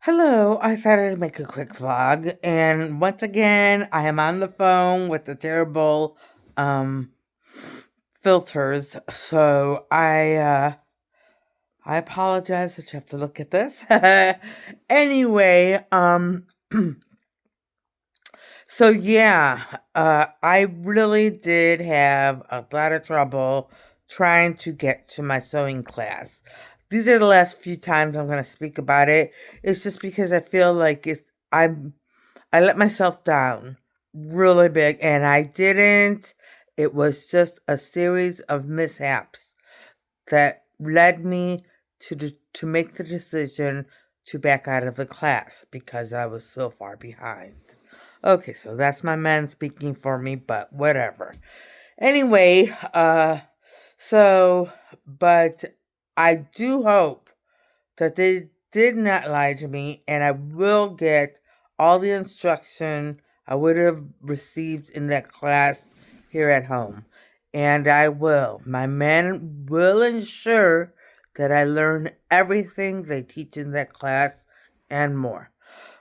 Hello, I thought I'd make a quick vlog, and once again, I am on the phone with the terrible um filters. So I apologize that you have to look at this. Anyway, so yeah, I really did have a lot of trouble trying to get to my sewing class. These are the last few times I'm going to speak about it. It's just because I feel like I let myself down really big, and I didn't. It was just a series of mishaps that led me to make the decision to back out of the class because I was so far behind. Okay, so that's my man speaking for me, but whatever. Anyway, so, but I do hope that they did not lie to me, and I will get all the instruction I would have received in that class here at home. And I will. My men will ensure that I learn everything they teach in that class and more.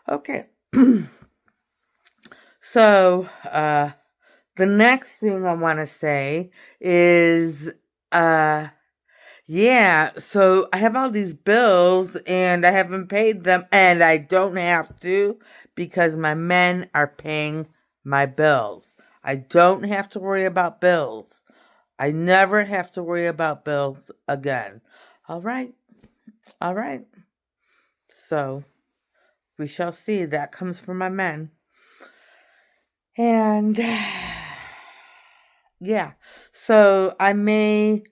Okay. So, the next thing I want to say is, uh, yeah, so I have all these bills and I haven't paid them, and I don't have to because my men are paying my bills. I don't have to worry about bills. I never have to worry about bills again. All right, all right. So we shall see. That comes from my men. And yeah, so I may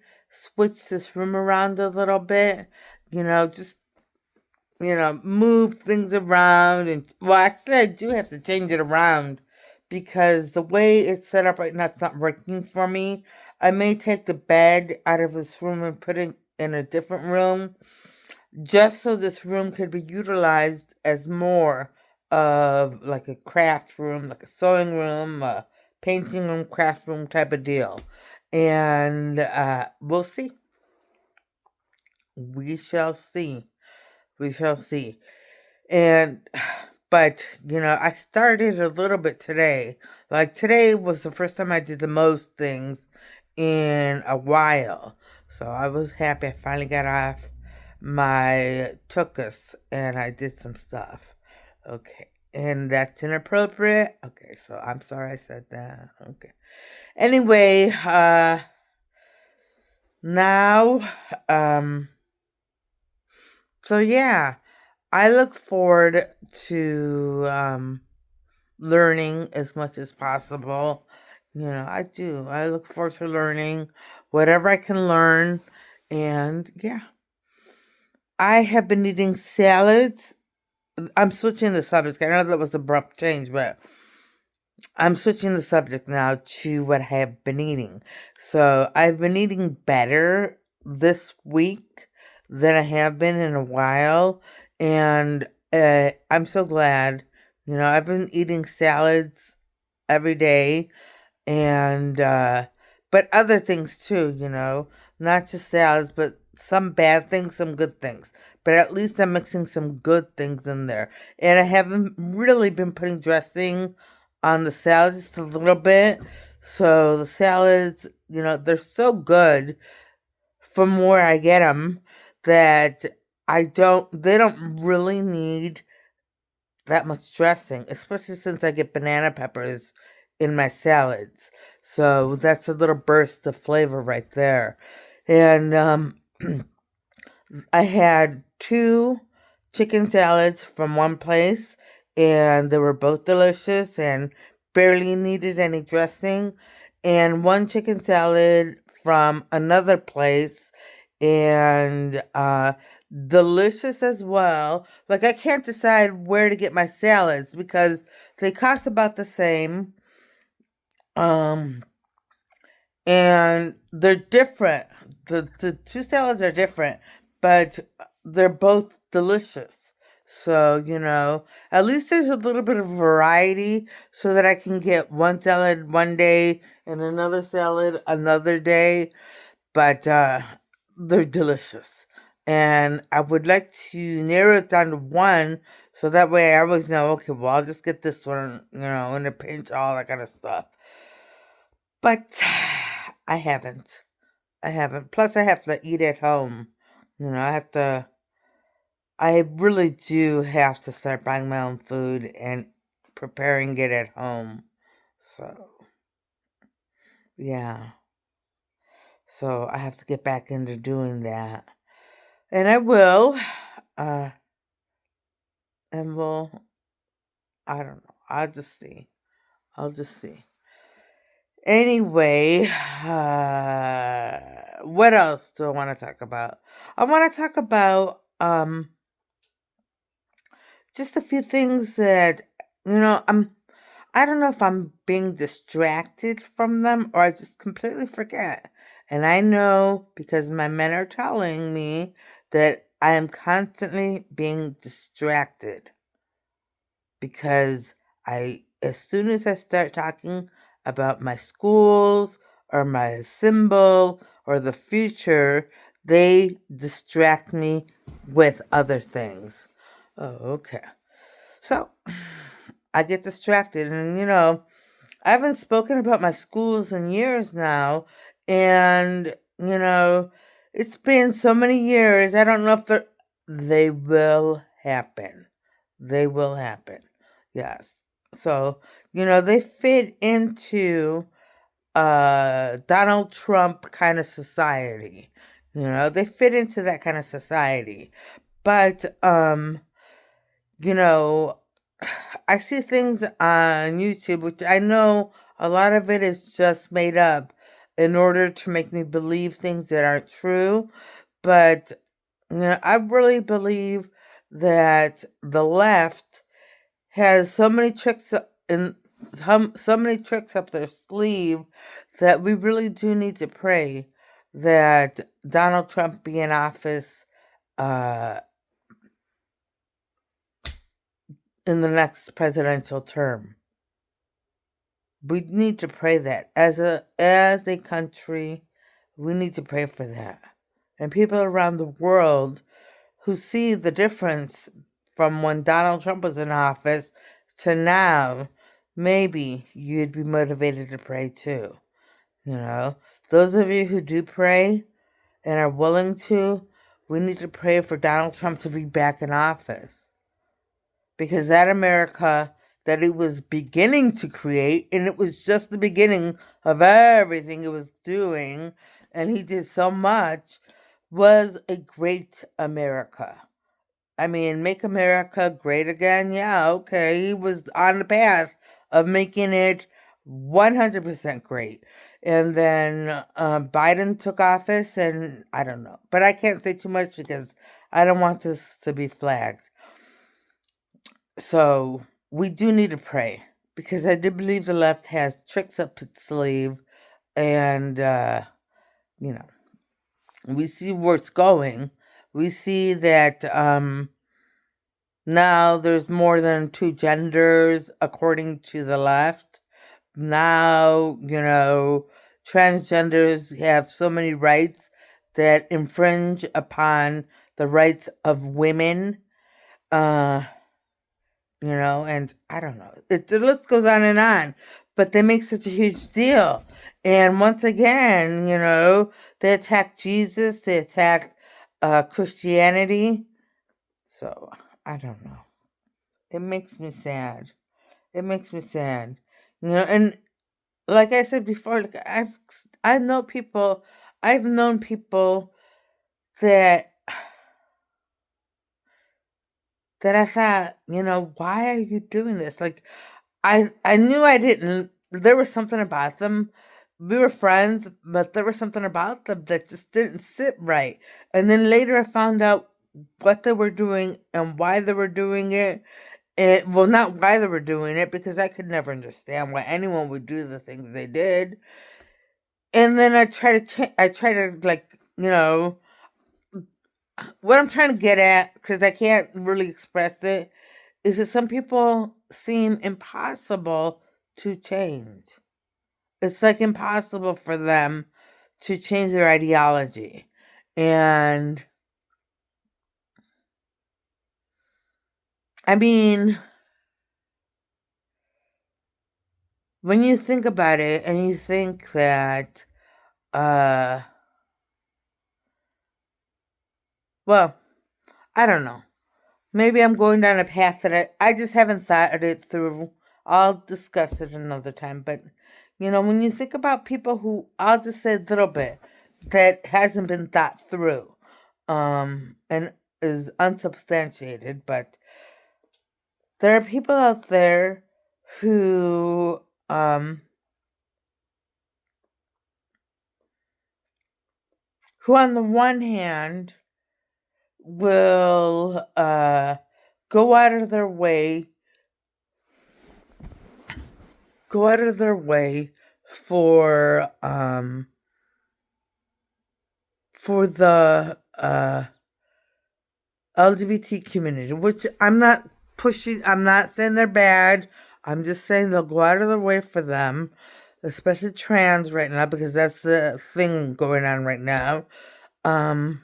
switch this room around a little bit, just move things around. And well, actually, I do have to change it around because the way it's set up right now, it's not working for me. I may take the bed out of this room and put it in a different room just so this room could be utilized as more of like a craft room, like a sewing room, a painting room, craft room type of deal. And we'll see. We shall see. We shall see. And, but, I started a little bit today. Like, today was the first time I did the most things in a while. So I was happy I finally got off my tuchus and I did some stuff. Okay. And that's inappropriate. Okay, so I'm sorry I said that. Okay. Anyway, now, so yeah, I look forward to learning as much as possible. I do. I look forward to learning whatever I can learn. And yeah, I have been eating salads. I'm switching the subject. I know that was an abrupt change, but I'm switching the subject now to what I have been eating. So I've been eating better this week than I have been in a while. And I'm so glad. I've been eating salads every day, and but other things too, not just salads, but some bad things, some good things. But at least I'm mixing some good things in there. And I haven't really been putting dressing on the salads, just a little bit. So the salads, they're so good from where I get them that they don't really need that much dressing, especially since I get banana peppers in my salads. So that's a little burst of flavor right there. And I had two chicken salads from one place, and they were both delicious and barely needed any dressing. And one chicken salad from another place, and delicious as well. Like, I can't decide where to get my salads because they cost about the same. Um, and they're different. The two salads are different, but they're both delicious. So, at least there's a little bit of variety so that I can get one salad one day and another salad another day. But they're delicious. and I would like to narrow it down to one, so that way I always know, okay, well, I'll just get this one, in a pinch, all that kind of stuff. But I haven't. I haven't. Plus, I have to eat at home. I have to. I really do have to start buying my own food and preparing it at home. So, yeah. So, I have to get back into doing that. And I will. Uh, and I don't know. I'll just see. I'll just see. Anyway, what else do I want to talk about? I want to talk about just a few things that I don't know if I'm being distracted from them or I just completely forget. And I know because my men are telling me that I am constantly being distracted because as soon as I start talking about my schools or my symbol or the future, they distract me with other things. Oh, okay. So I get distracted, and I haven't spoken about my schools in years now, and it's been so many years. I don't know if they will happen. They will happen. Yes. So, they fit into Donald Trump kind of society. They fit into that kind of society. But you know, I see things on YouTube, which I know a lot of it is just made up in order to make me believe things that aren't true. But, I really believe that the left has so many tricks in so many tricks up their sleeve that we really do need to pray that Donald Trump be in office uh, in the next presidential term. We need to pray that as a country, we need to pray for that. And people around the world who see the difference from when Donald Trump was in office to now, maybe you'd be motivated to pray too. Those of you who do pray and are willing to, we need to pray for Donald Trump to be back in office. Because that America that it was beginning to create, and it was just the beginning of everything it was doing, and he did so much, was a great America. I mean, make America great again? Yeah, okay. He was on the path of making it 100% great. And then Biden took office, and I don't know. But I can't say too much because I don't want this to be flagged. So we do need to pray because I do believe the left has tricks up its sleeve, and we see where it's going. We see that now there's more than two genders according to the left. Now transgenders have so many rights that infringe upon the rights of women. And I don't know. The list goes on, but they make such a huge deal. And once again, they attack Jesus, they attack Christianity. So, I don't know. It makes me sad. It makes me sad. And like I said before, like I know people, I've known people that I thought, why are you doing this? Like I knew I didn't. There was something about them. We were friends, but there was something about them that just didn't sit right. And then later I found out what they were doing and why they were doing it. And well, not why they were doing it, because I could never understand why anyone would do the things they did. And then I try to like, what I'm trying to get at, because I can't really express it, is that some people seem impossible to change. It's like impossible for them to change their ideology. And I mean, when you think about it and you think that, uh, well, I don't know. Maybe I'm going down a path that I just haven't thought it through. I'll discuss it another time. But, when you think about people who, I'll just say a little bit, that hasn't been thought through, and is unsubstantiated, but there are people out there who, on the one hand will, go out of their way for the LGBT community, which I'm not pushing. I'm not saying they're bad. I'm just saying they'll go out of their way for them, especially trans right now, because that's the thing going on right now. And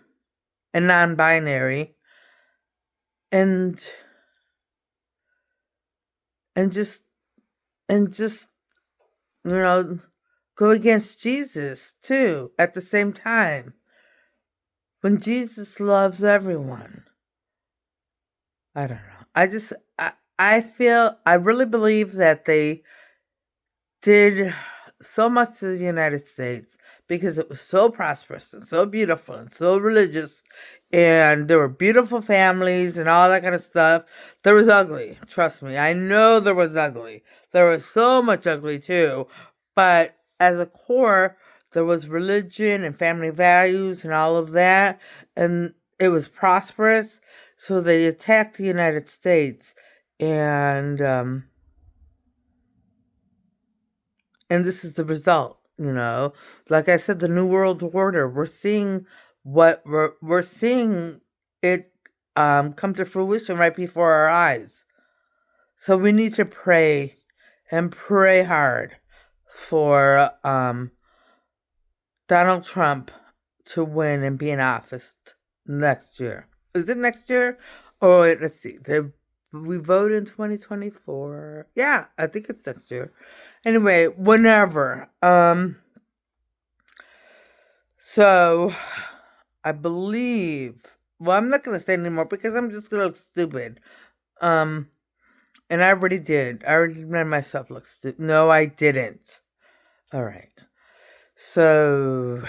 non-binary, and and just and just go against Jesus too at the same time, when Jesus loves everyone. I don't know. I really believe that they did so much to the United States because it was so prosperous and so beautiful and so religious, and there were beautiful families and all that kind of stuff. There was ugly, trust me. I know there was ugly. There was so much ugly too, but as a core, there was religion and family values and all of that, and it was prosperous. So they attacked the United States, and this is the result. Like I said, the New World Order. We're seeing we're seeing it come to fruition right before our eyes. So we need to pray and pray hard for Donald Trump to win and be in office next year. Is it next year? Oh, wait, let's see. We vote in 2024. Yeah, I think it's next year. Anyway, whenever. So I believe. Well, I'm not gonna say anymore because I'm just gonna look stupid. And I already did. I already made myself look stupid. No, I didn't. All right. So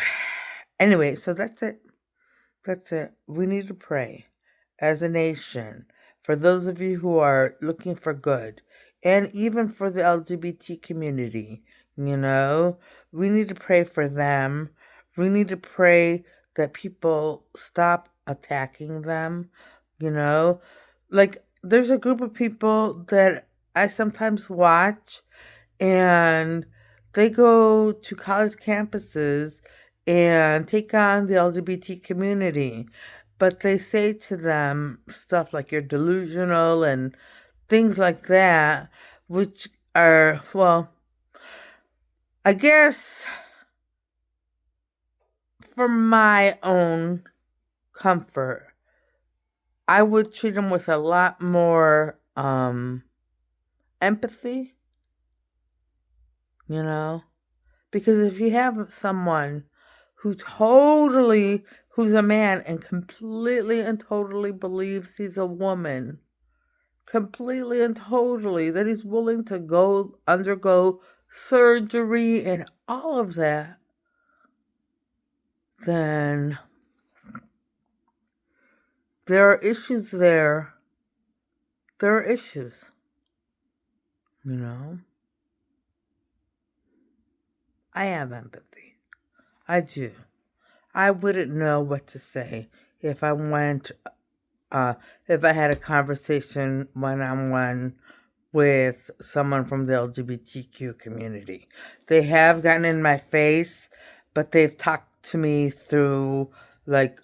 anyway, so that's it. That's it. We need to pray as a nation for those of you who are looking for good, and even for the LGBT community. We need to pray for them. We need to pray that people stop attacking them. Like there's a group of people that I sometimes watch, and they go to college campuses and take on the LGBT community. But they say to them stuff like you're delusional and things like that, which are, well, I guess for my own comfort, I would treat them with a lot more empathy, because if you have someone who's a man and completely and totally believes he's a woman, completely and totally, that he's willing to undergo surgery and all of that, then there are issues there. There are issues, I have empathy. I do. I wouldn't know what to say if I had a conversation one-on-one with someone from the LGBTQ community. They have gotten in my face, but they've talked to me through, like,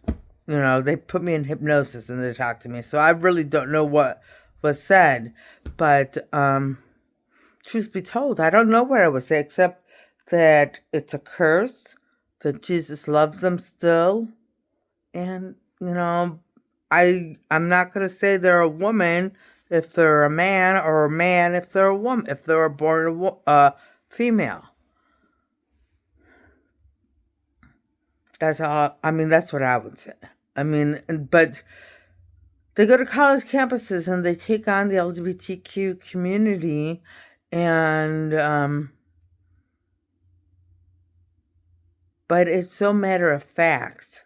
they put me in hypnosis and they talk to me. So I really don't know what was said. But truth be told, I don't know what I would say, except that it's a curse, that Jesus loves them still, and I'm not gonna say they're a woman if they're a man, or a man if they're a woman, if they were born female. That's all. I mean, that's what I would say. I mean, but they go to college campuses and they take on the LGBTQ community, and but it's so matter of fact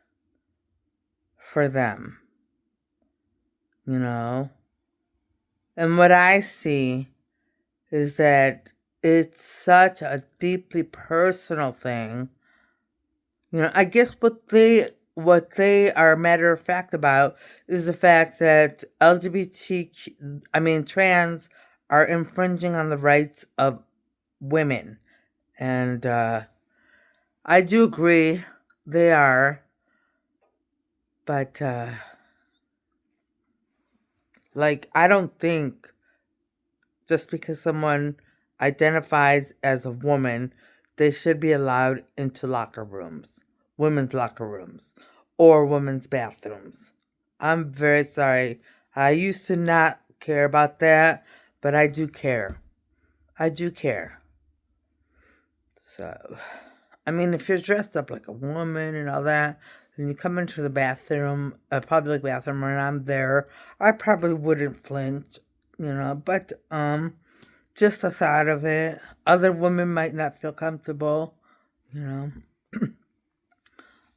for them, you know. And what I see is that it's such a deeply personal thing. You know, I guess what they are matter of fact about is the fact that trans are infringing on the rights of women. And I do agree they are. But, I don't think just because someone identifies as a woman, they should be allowed into locker rooms, women's locker rooms, or women's bathrooms. I'm very sorry. I used to not care about that, but I do care. I do care. So, I mean, if you're dressed up like a woman and all that, and you come into the bathroom, a public bathroom, and I'm there, I probably wouldn't flinch, but, just the thought of it, other women might not feel comfortable, you know.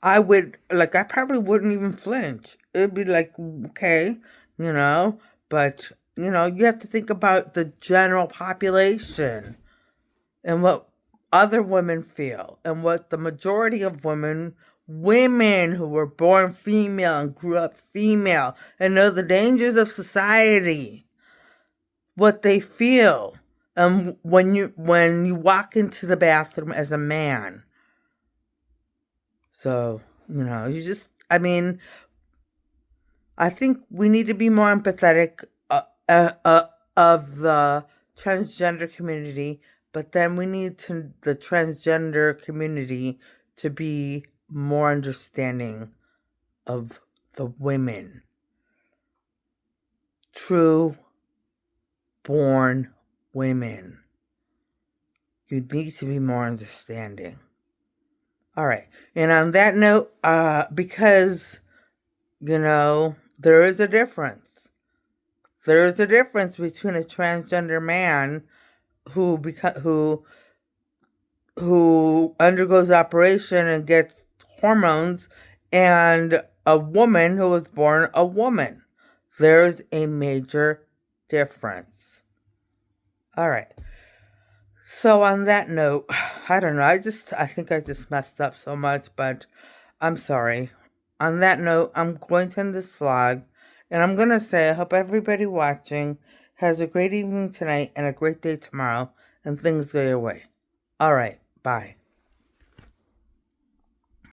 I probably wouldn't even flinch. It'd be like, okay, but, you have to think about the general population and what other women feel and what the majority of women who were born female and grew up female and know the dangers of society, what they feel. When you walk into the bathroom as a man. So, I think we need to be more empathetic of the transgender community, but then we need the transgender community to be more understanding of the women. True born women. You need to be more understanding. All right. And on that note, because, there is a difference. There is a difference between a transgender man who undergoes operation and gets hormones and a woman who was born a woman. There's a major difference. All right. So on that note, I don't know. I think I just messed up so much, but I'm sorry. On that note, I'm going to end this vlog, and I'm going to say I hope everybody watching has a great evening tonight and a great day tomorrow, and things go your way. All right. Bye.